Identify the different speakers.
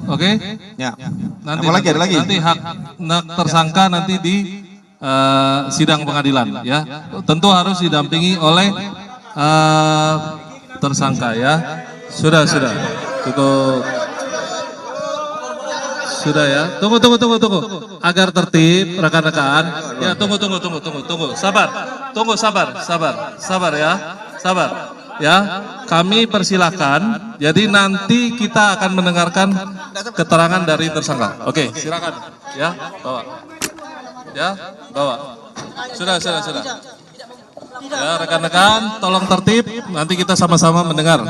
Speaker 1: Oke?
Speaker 2: Ya.
Speaker 1: Nanti,
Speaker 2: Ada lagi?
Speaker 1: nanti hak tersangka nanti di sidang pengadilan ya. Tentu harus didampingi oleh tersangka ya. Sudah. Cukup. Sudah ya. Tunggu. Agar tertib rekan-rekan. Ya, tunggu. Sabar. Sabar ya. Sabar. Ya, kami persilakan. Jadi nanti kita akan mendengarkan keterangan dari tersangka. Oke, silakan. Ya, bawa. Ya, bawa. Sudah. Ya, rekan-rekan, tolong tertib. Nanti kita sama-sama mendengar.